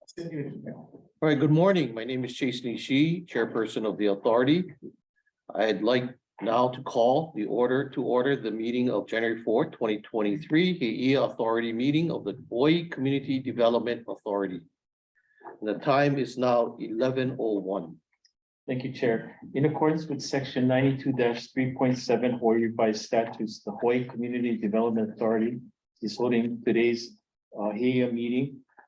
All right, good morning. My name is Chase Nishi, Chairperson of the Authority. I'd like now to call the order the meeting of January 4th, 2023, Heeia Authority meeting of the Hawaii Community Development Authority. And the time is now 11:01. Thank you, Chair. In accordance with section 92-3.7 Hawaii revised statutes, the Hawaii Community Development Authority is holding today's Heeia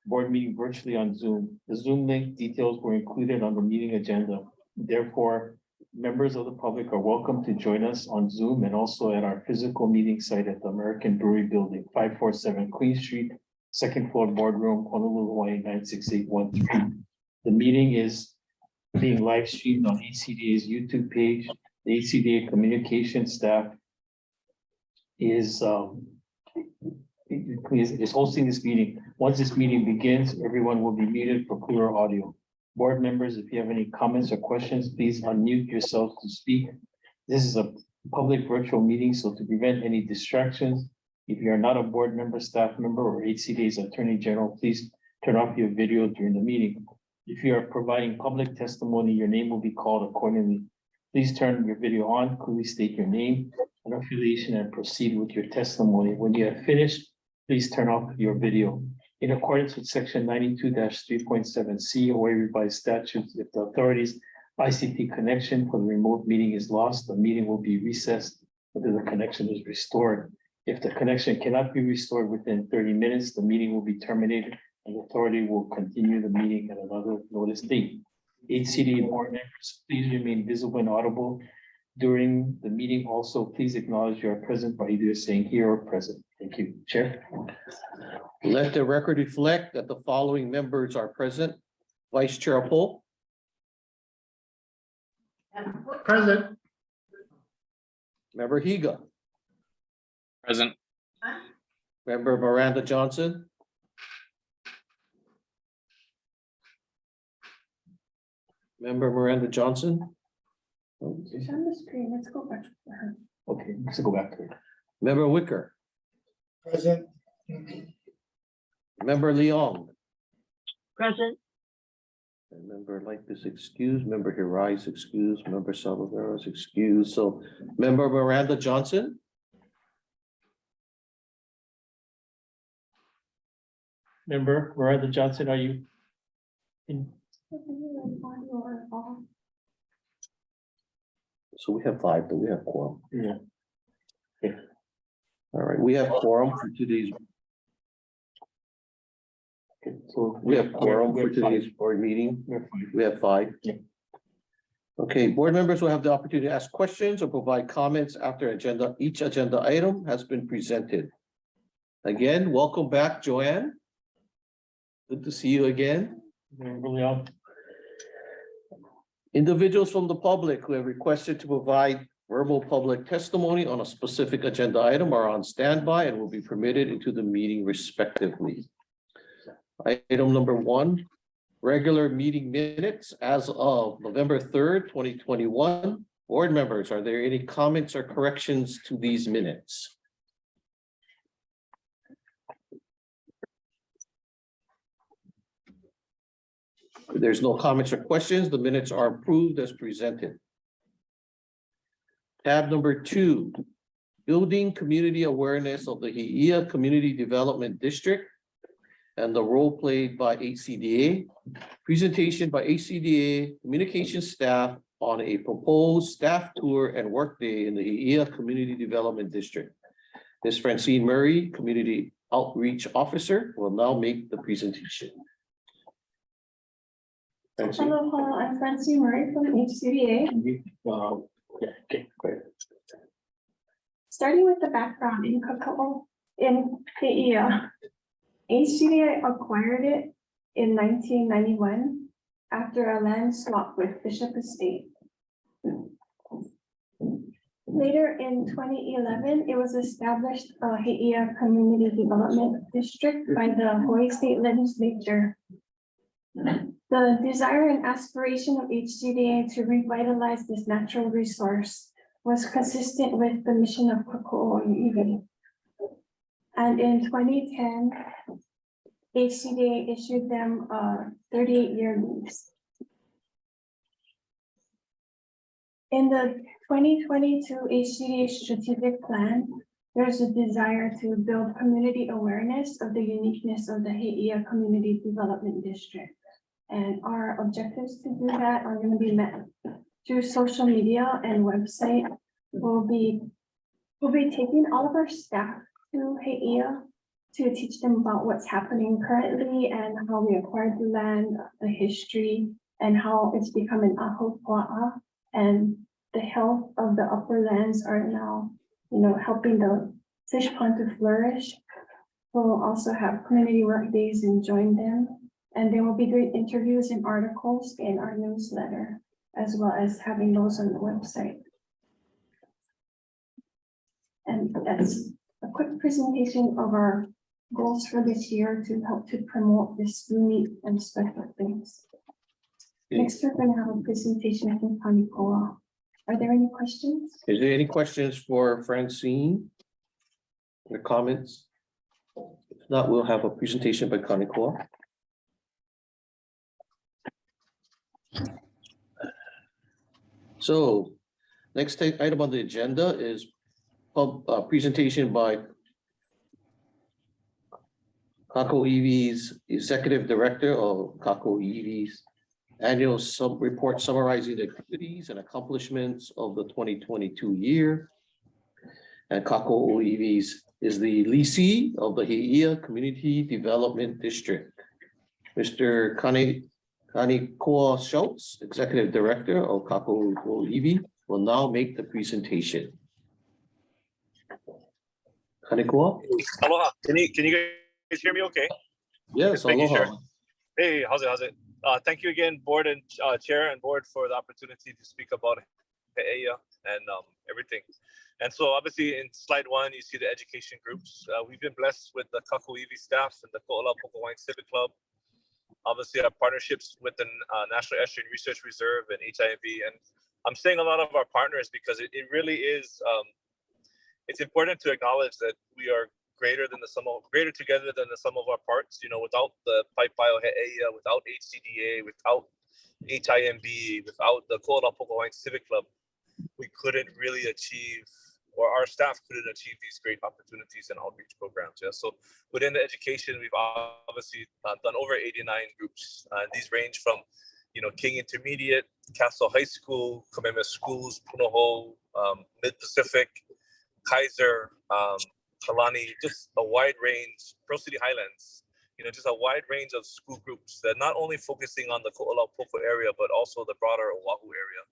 board meeting virtually on Zoom. The Zoom link details were included on the meeting agenda. Therefore, members of the public are welcome to join us on Zoom and also at our physical meeting site at the American Brewery Building, 547 Queen Street, second floor boardroom, Honolulu, Hawaii, 96813. The meeting is being live streamed on HCDA's YouTube page. The HCDA communication staff is hosting this meeting. Once this meeting begins, everyone will be muted for clearer audio. Board members, if you have any comments or questions, please unmute yourselves to speak. This is a public virtual meeting, so to prevent any distractions, if you are not a board member, staff member, or HCDA's Attorney General, please turn off your video during the meeting. If you are providing public testimony, your name will be called accordingly. Please turn your video on, clearly state your name and affiliation, and proceed with your testimony. When you have finished, please turn off your video. In accordance with section 92-3.7C Hawaii revised statutes, if the authority's ICT connection for the remote meeting is lost, the meeting will be recessed until the connection is restored. If the connection cannot be restored within 30 minutes, the meeting will be terminated and the authority will continue the meeting at another notice date. HCDA board members, please remain visible and audible during the meeting. Also, please acknowledge you are present by either saying here or present. Thank you, Chair. Let the record reflect that the following members are present. Vice Chair Pope. Present. Member Heeia. Present. Member Miranda Johnson. Member Miranda Johnson. She's on the screen. Let's go back to her. Okay, let's go back to it. Member Wicker. Present. Member Leong. Present. And member like this excused. Member Hirai is excused. Member Salvador is excused. So member Miranda Johnson. Member Miranda Johnson, are you in? So we have 5, but we have quorum. Yeah. All right, we have quorum for today's. Okay, so We have quorum for we have today's board meeting. We have 5. We have 5. Yeah. Okay, board members will have the opportunity to ask questions or provide comments after each agenda item has been presented. Again, welcome back, Joanne. Good to see you again. Member Leon. Individuals from the public who have requested to provide verbal public testimony on a specific agenda item are on standby and will be permitted into the meeting respectively. Item number 1, regular meeting minutes as of November 3rd, 2021. Board members, are there any comments or corrections to these minutes? If there's no comments or questions, the minutes are approved as presented. Tab number 2, building community awareness of the Heeia Community Development District and the role played by HCDA. Presentation by HCDA communication staff on a proposed staff tour and workday in the Heeia Community Development District. Ms. Francine Murray, Community Outreach Officer, will now make the presentation. Francine. Hello, I'm Francine Murray from HCDA. Yeah, okay, great. Starting with the background in Kakao in Heeia. HCDA acquired it in 1991 after a land swap with Bishop Estate. Later in 2011, it was established a Heeia Community Development District by the Hawaii State Legislature. The desire and aspiration of HCDA to revitalize this natural resource was consistent with the mission of Kakao. And in 2010, HCDA issued them a 38-year lease. In the 2022 HCDA strategic plan, there's a desire to build community awareness of the uniqueness of the Heeia Community Development District. And our objectives to do that are going to be met through social media and website. We'll be taking all of our staff to Heeia to teach them about what's happening currently and how we acquired the land, the history, and how it's become an ahupua'a. And the health of the upper lands are now, helping the fish pond to flourish. We'll also have community work days and join them. And there will be great interviews and articles in our newsletter, as well as having those on the website. And that's a quick presentation of our goals for this year to help to promote this unique and special things. Next, we're going to have a presentation from Kanikoa. Are there any questions? Is there any questions for Francine? Or comments? If not, we'll have a presentation by Kanikoa. So, next item on the agenda is presentation by Kako'iwi's Executive Director of Kako'iwi's annual report summarizing the activities and accomplishments of the 2022 year. And Kako'iwi's is the leasee of the Heeia Community Development District. Mr. Kanikoa Schultz, Executive Director of Kako'iwi, will now make the presentation. Kanikoa? Aloha. Can you guys hear me okay? Yes, Thank you, aloha. sir. Hey, how's it? Thank you again, board and chair and board, for the opportunity to speak about Heeia and everything. And so obviously in slide 1, you see the education groups. We've been blessed with the Kako'iwi staff and the Ko'olau Hawaiian Civic Club. Obviously our partnerships with the National Estuarine Research Reserve and HIMV. And I'm saying a lot of our partners because it really is, it's important to acknowledge that we are greater together than the sum of our parts. Without the Paipao Heeia, without HCDA, without HIMB, without the Ko'olau Hawaiian Civic Club, we couldn't really achieve, or our staff couldn't achieve these great opportunities and outreach programs. Yeah. So within the education, we've obviously done over 89 groups. These range from, King Intermediate, Castle High School, Kamehameha Schools, Punahou, Mid-Pacific, Kaiser, Kalani, just a wide range, Pro City Highlands, just a wide range of school groups that not only focusing on the Ko'olau Poko area, but also the broader Oahu area.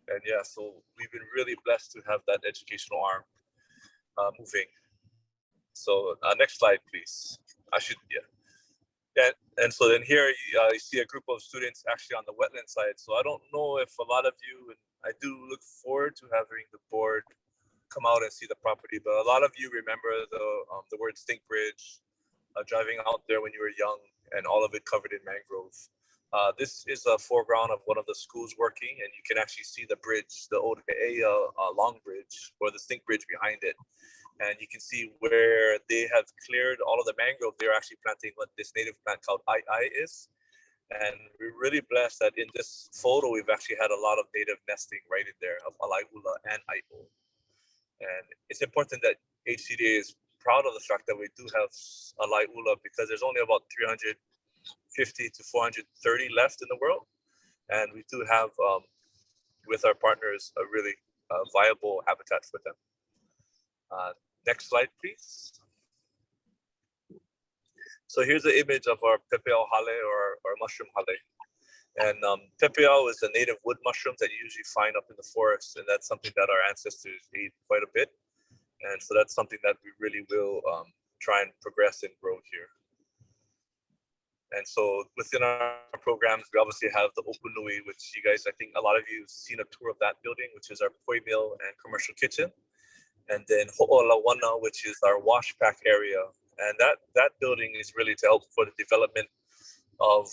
And yeah, so we've been really blessed to have that educational arm moving. So next slide, please. And so then here you see a group of students actually on the wetland side. So I don't know if a lot of you, and I do look forward to having the board come out and see the property, but a lot of you remember the word Stink Bridge, driving out there when you were young, and all of it covered in mangrove. This is a foreground of one of the schools working, and you can actually see the bridge, the old Heeia Long Bridge, or the Stink Bridge behind it. And you can see where they have cleared all of the mangrove. They're actually planting what this native plant called ai is. And we're really blessed that in this photo, we've actually had a lot of native nesting right in there of Alaiula and Aipo. And it's important that HCDA is proud of the fact that we do have Alaiula, because there's only about 350 to 430 left in the world. And we do have, with our partners, a really viable habitat for them. Next slide, please. So here's the image of our pepeao hale, or mushroom hale. And pepeao is a native wood mushroom that you usually find up in the forest. And that's something that our ancestors ate quite a bit. And so that's something that we really will try and progress and grow here. And so within our programs, we obviously have the Opunui, which you guys, I think a lot of you have seen a tour of that building, which is our poi mill and commercial kitchen. And then Ho'olawana, which is our wash pack area. And that building is really to help for the development of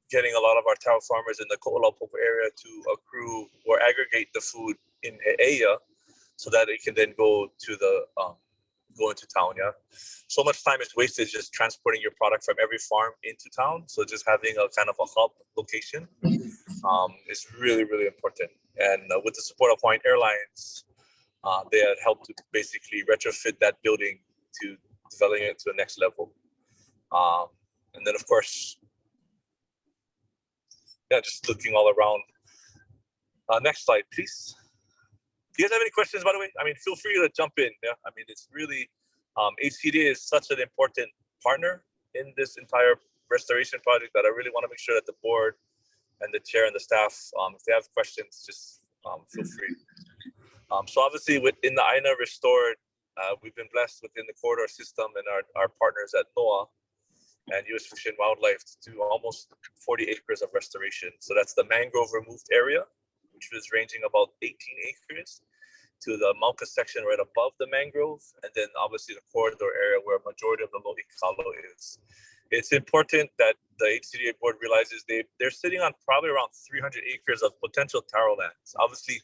getting a lot of our taro farmers in the Ko'olau Poko area to accrue or aggregate the food in Heeia, so that it can then go to the go into town. Yeah, so much time is wasted just transporting your product from every farm into town. So just having a kind of a hub location is really, really important. And with the support of Hawaiian Airlines, they had helped to basically retrofit that building to developing it to the next level. And then, of course, yeah, just looking all around. Next slide, please. Do you guys have any questions, by the way? I mean, feel free to jump in. Yeah, I mean, it's really, HCDA is such an important partner in this entire restoration project that I really want to make sure that the board and the chair and the staff, if they have questions, just feel free. So obviously within the Aina Restored, we've been blessed within the corridor system and our partners at NOAA and U.S. Fish and Wildlife to do almost 40 acres of restoration. So that's the mangrove removed area, which was ranging about 18 acres to the Mauka section right above the mangrove, and then obviously the corridor area where a majority of the lohi kalo is. It's important that the HCDA board realizes they're sitting on probably around 300 acres of potential taro lands. Obviously,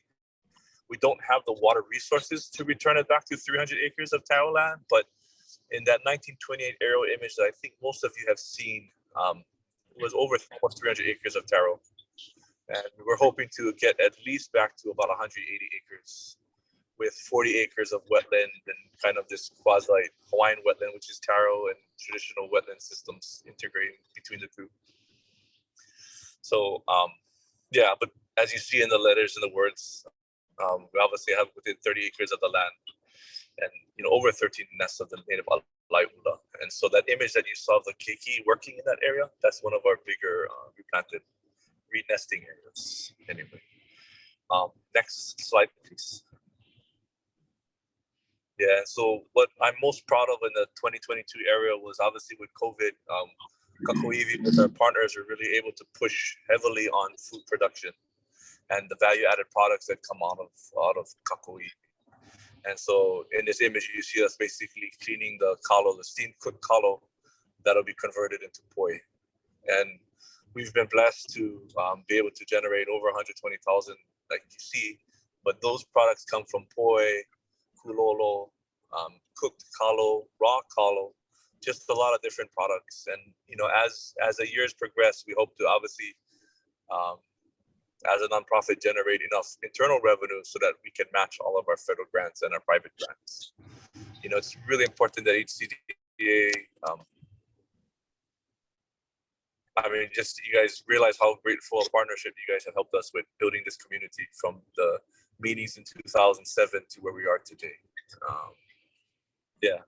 we don't have the water resources to return it back to 300 acres of taro land, but in that 1928 aerial image that I think most of you have seen, was over almost 300 acres of taro. And we're hoping to get at least back to about 180 acres with 40 acres of wetland and kind of this quasi Hawaiian wetland, which is taro and traditional wetland systems integrating between the two. So yeah, but as you see in the letters and the words, we obviously have within 30 acres of the land and over 13 nests of the native Alaiula. And so that image that you saw of the keiki working in that area, that's one of our bigger replanted re-nesting areas. Anyway, next slide, please. Yeah, so what I'm most proud of in the 2022 area was obviously with COVID, Kakoivi with our partners are really able to push heavily on food production and the value-added products that come out of Kakoivi. And so in this image, you see us basically cleaning the kalo, the steamed cooked kalo that'll be converted into poi. And we've been blessed to be able to generate over 120,000, like you see, but those products come from poi, kulolo, cooked kalo, raw kalo, just a lot of different products. And as the years progress, we hope to obviously, as a nonprofit, generate enough internal revenue so that we can match all of our federal grants and our private grants. It's really important that HCDA, just you guys realize how grateful a partnership you guys have helped us with building this community from the meetings in 2007 to where we are today. Yeah,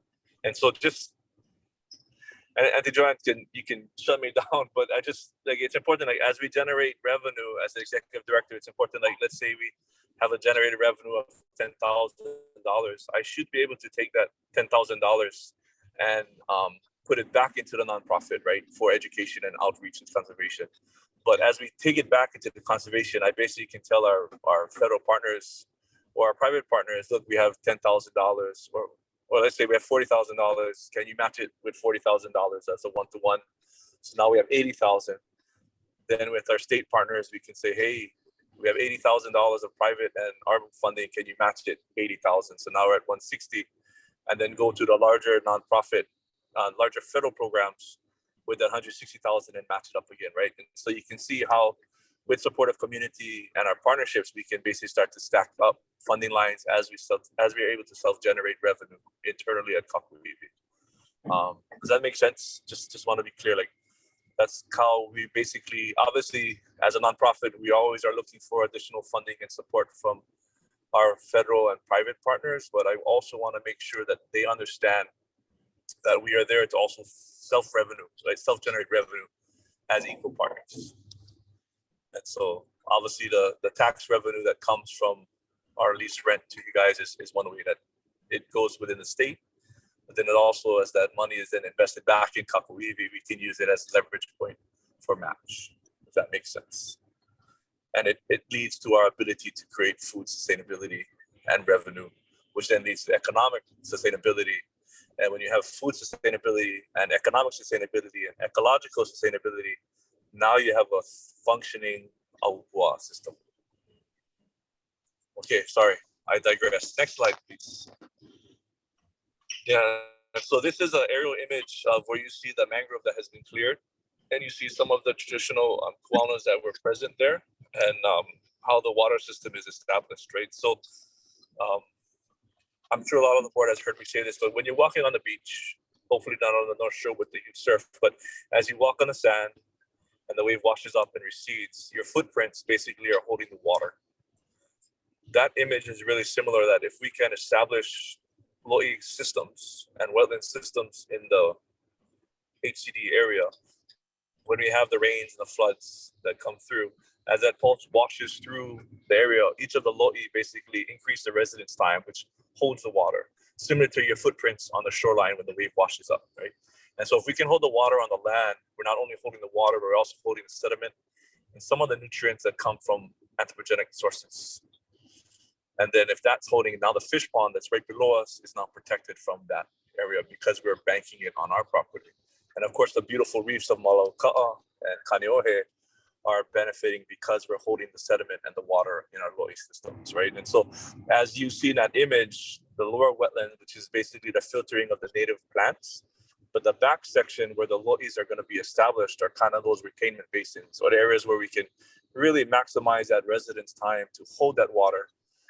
and so just, and Auntie Joanne, you can shut me down, but I just it's important, as we generate revenue as the executive director, it's important, let's say we have a generated revenue of $10,000, I should be able to take that $10,000 and put it back into the nonprofit, right, for education and outreach and conservation. But as we take it back into the conservation, I basically can tell our federal partners or our private partners, look, we have $10,000, or let's say we have $40,000. Can you match it with $40,000 as a one-to-one? So now we have $80,000. Then with our state partners, we can say, hey, we have $80,000 of private and ARPA funding. Can you match it? $80,000. So now we're at 160, and then go to the larger nonprofit, larger federal programs with that 160,000 and match it up again, right? And so you can see how, with support of community and our partnerships, we can basically start to stack up funding lines as we are able to self-generate revenue internally at Kakoivi. Does that make sense? Just want to be clear, that's how we basically, obviously, as a nonprofit, we always are looking for additional funding and support from our federal and private partners, but I also want to make sure that they understand that we are there to also self-generate revenue as equal partners. And so obviously the tax revenue that comes from our lease rent to you guys is one way that it goes within the state. But then it also, as that money is then invested back in Kakoivi, we can use it as a leverage point for match, if that makes sense. And it leads to our ability to create food sustainability and revenue, which then leads to economic sustainability. And when you have food sustainability and economic sustainability and ecological sustainability, now you have a functioning aupua system. Okay, sorry, I digress. Next slide, please. Yeah, so this is an aerial image of where you see the mangrove that has been cleared, and you see some of the traditional koalas that were present there, and how the water system is established, right? So I'm sure a lot of the board has heard me say this, but when you're walking on the beach, hopefully not on the North Shore with the huge surf, but as you walk on the sand and the wave washes up and recedes, your footprints basically are holding the water. That image is really similar, that if we can establish lo'i systems and wetland systems in the HCD area, when we have the rains and the floods that come through, as that pulse washes through the area, each of the lo'i basically increase the residence time, which holds the water, similar to your footprints on the shoreline when the wave washes up, right? And so if we can hold the water on the land, we're not only holding the water, we're also holding the sediment and some of the nutrients that come from anthropogenic sources. And then if that's holding, now the fish pond that's right below us is now protected from that area because we're banking it on our property. And of course, the beautiful reefs of Malauka'a and Kaneohe are benefiting because we're holding the sediment and the water in our lo'i systems, right? And so as you see in that image, the lower wetland, which is basically the filtering of the native plants, but the back section where the lo'is are going to be established are kind of those retainment basins or areas where we can really maximize that residence time to hold that water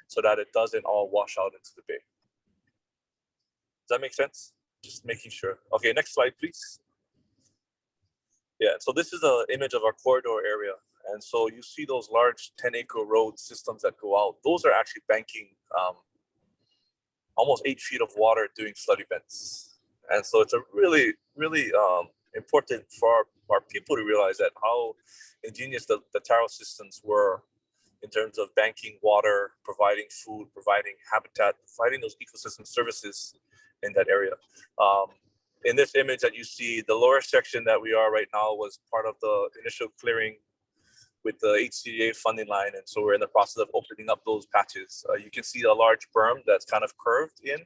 so that it doesn't all wash out into the bay. Does that make sense? Just making sure. Okay, next slide, please. Yeah, so this is an image of our corridor area. And so you see those large 10-acre road systems that go out. Those are actually banking almost 8 feet of water during flood events. And so it's a really, really important for our people to realize that how ingenious the taro systems were in terms of banking water, providing food, providing habitat, providing those ecosystem services in that area. In this image that you see, the lower section that we are right now was part of the initial clearing with the HCDA funding line. And so we're in the process of opening up those patches. You can see a large berm that's kind of curved in.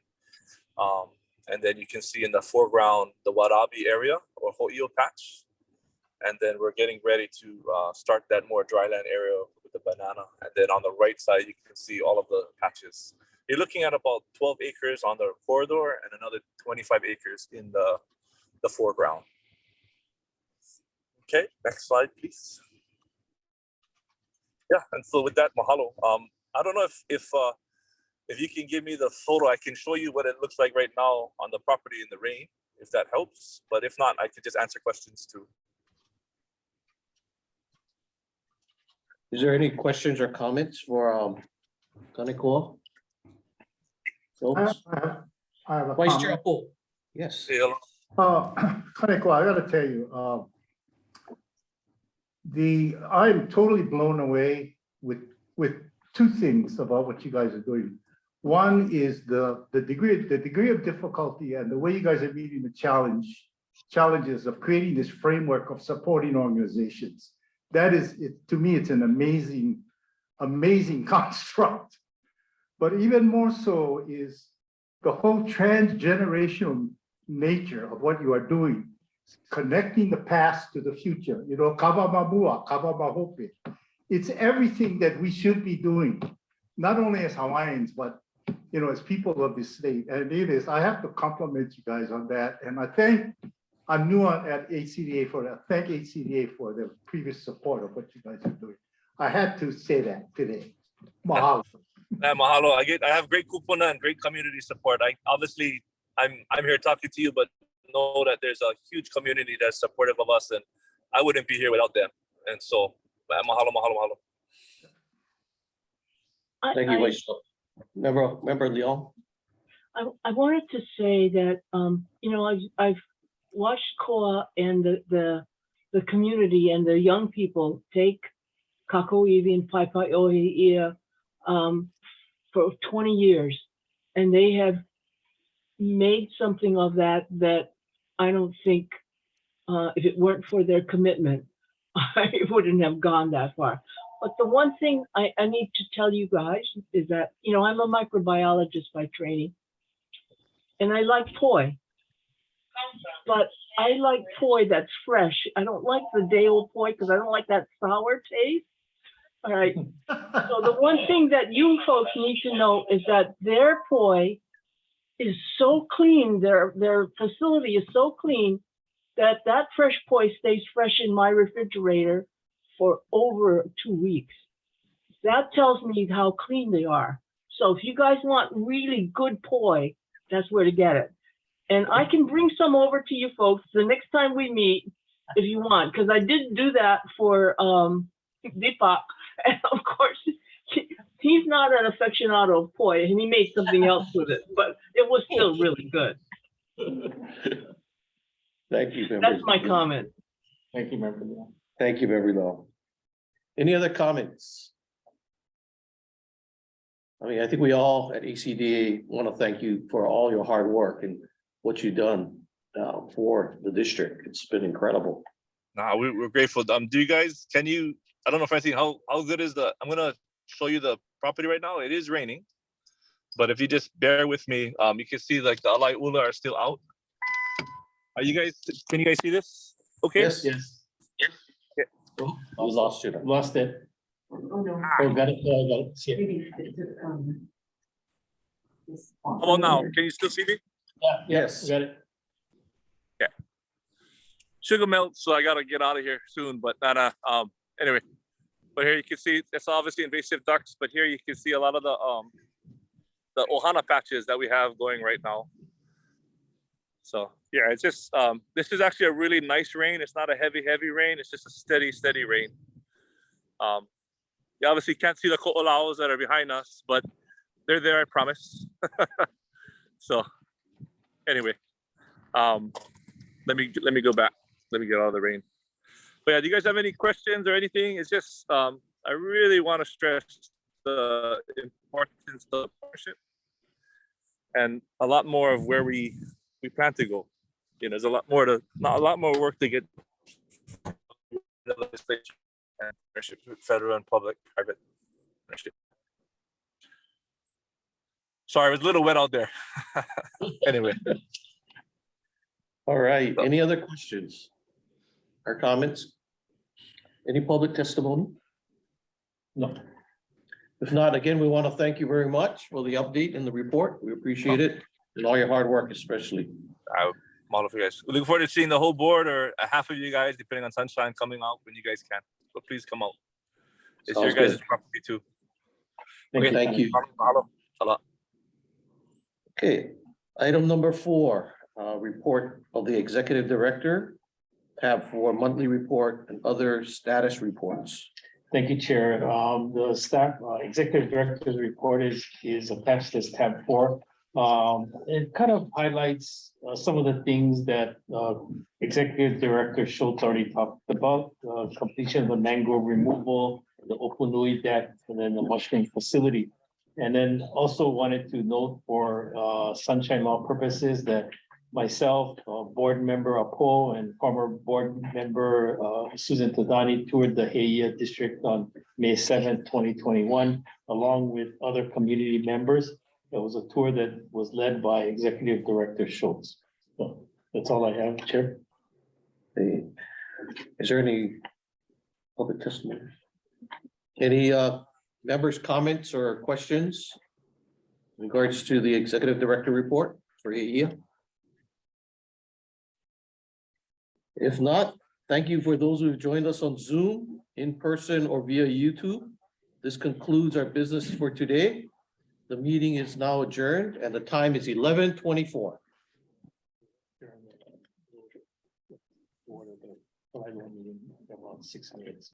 And then you can see in the foreground, the Warabi area or Ho'io patch. And then we're getting ready to start that more dryland area with the banana. And then on the right side, you can see all of the patches. You're looking at about 12 acres on the corridor and another 25 acres in the foreground. Okay, next slide, please. Yeah, and so with that, mahalo. I don't know if you can give me the photo, I can show you what it looks like right now on the property in the rain, if that helps. But if not, I could just answer questions too. Is there any questions or comments for Kanekoa? Folks? I have a Vice Chair comment. Apo. Yes. Hey, hello. Kaneko, I gotta tell you, I'm totally blown away with two things about what you guys are doing. One is the degree of difficulty and the way you guys are meeting the challenges of creating this framework of supporting organizations. That is, to me, it's an amazing construct. But even more so is the whole transgenerational nature of what you are doing, connecting the past to the future. You know, kava mabua, kava mahope. It's everything that we should be doing, not only as Hawaiians, but you know, as people of this state. And it is, I have to compliment you guys on that. And I'm new at HCDA thank HCDA for the previous support of what you guys are doing. I had to say that today. Mahalo. Mahalo. I have great kupuna and great community support. I'm here talking to you, but know that there's a huge community that's supportive of us, and I wouldn't be here without them. And so, mahalo, mahalo, mahalo. Thank you, Vice Chair. Member Leon. I wanted to say that you know, I've watched Koa and the community and the young people take Kako'iwi and Paipai'o Heeia for 20 years, and they have made something of that I don't think if it weren't for their commitment, I wouldn't have gone that far. But the one thing I need to tell you guys is that, you know, I'm a microbiologist by training, and I like poi, but I like poi that's fresh. I don't like the day-old poi because I don't like that sour taste. All right. So the one thing that you folks need to know is that their poi is so clean, their facility is so clean that fresh poi stays fresh in my refrigerator for over 2 weeks. That tells me how clean they are. So if you guys want really good poi, that's where to get it. And I can bring some over to you folks the next time we meet if you want, because I did do that for Deepak. And of course, he's not an aficionado of poi, and he made something else with it, but it was still really good. Thank you. Member That's my Lee. comment. Thank you, Member Leon. Thank you, Member Law. Any other comments? I mean, I think we all at ACDA want to thank you for all your hard work and what you've done for the district. It's been incredible. Nah, we're grateful. Do you guys, I don't know, Francine, how good is I'm gonna show you the property right now. It is raining, but if you just bear with me, you can see like the alai ula are still out. Can you guys see this? Okay. Yes. Yes. We lost you. Lost it. Oh, no. Oh, got it. Oh, got it. See it. Maybe How about now? Can you still see me? Yeah, Yes. got it. Sugar melt, so I gotta get out of here soon. But anyway, but here you can see it's obviously invasive ducks. But here you can see a lot of the ohana patches that we have going right now. So yeah, it's just this is actually a really nice rain. It's not a heavy rain. It's just a steady rain. You obviously can't see the ko'olaos that are behind us, but they're there, I promise. So anyway, let me go back. Let me get out of the rain. But yeah, do you guys have any questions or anything? It's just I really want to stress the importance of partnership and a lot more of where we plan to go. You know, there's a lot more work to get the legislature and partnerships with federal and public, private partnership. Sorry, it was a little wet out there. Anyway. All right. Any other questions or comments? Any public testimony? No. If not, again, we want to thank you very much for the update and the report. We appreciate it and all your hard work, especially. All of you guys. We look forward to seeing the whole board or a half of you guys, depending on sunshine, coming out when you guys can. So please come out. It's Sounds your guys' good. property too. Thank Okay, you. Thank you. Mahalo. Salamat. Okay, item number 4, report of the executive director, tab 4, monthly report and other status reports. Thank you, Chair. The staff, executive director's report is attached as tab 4. It kind of highlights some of the things that Executive Director Schultz already talked about, completion of the mangrove removal, the Opunui deck, and then the mushroom facility. And then also wanted to note for sunshine law purposes that myself, board member Apo, and former board member Susan Tadani toured the Heeia district on May 7th, 2021, along with other community members. It was a tour that was led by Executive Director Schultz. So that's all I have, Chair. Is there any public testimony? Any members' comments or questions in regards to the executive director report for Heeia? If not, thank you for those who have joined us on Zoom, in person, or via YouTube. This concludes our business for today. The meeting is now adjourned and the time is 11:24. Around 6 minutes.